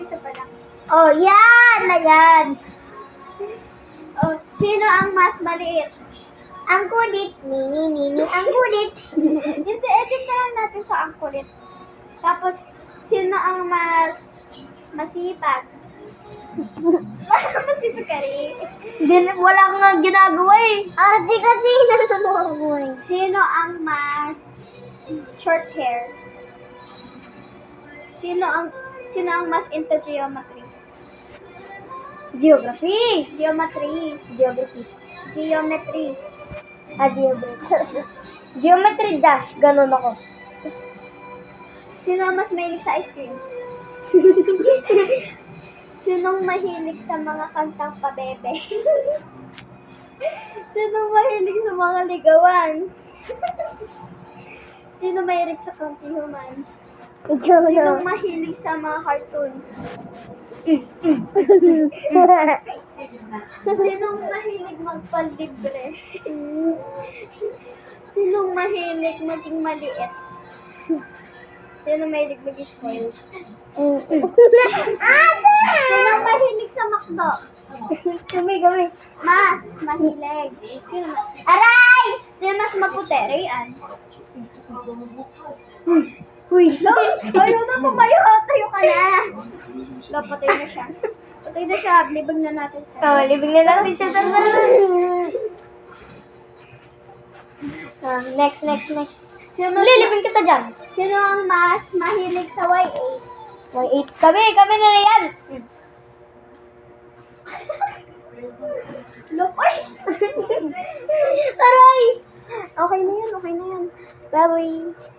isa pa lang. Oh, yan! Na yan! Oh, sino ang mas maliit? Ang kulit. Mini, ang kulit. Hindi, edit na lang natin sa ang kulit. Tapos, sino ang mas masipag? Masipag ka rin. Wala kang nga ginagawa eh. Di kasi nasusunod mo eh. Sino ang mas short hair? Sino ang mas into geometry? Geography. Geometry. Geography. Geometry. Geometry. Geometry dash. Ganun ako. Sino ang mas mahilig sa ice cream? Sinong mahilig sa mga kantang pabebe? Sinong mahilig sa mga ligawan? Sino mahilig sa Konti Human? Sinong mahilig sa mga cartoons? Sinong mahilig magpalibre? Sinong mahilig maging maliit? Sinong mahilig mag-spoil? Sinong mahilig sa McDo? Kami. Mas mahilig. Sino mas? Aray! Sino mas maputi? Rayan. Uy. Tayo ka na. Patay na siya. Patay na siya. Libag na natin siya. Libing na natin siya. Next. Lilibing kita dyan. Sino ang mas mahilig sa Y8? Y8. Kami na yan. Lopoy! Aray! Okay na yan. Bye-bye.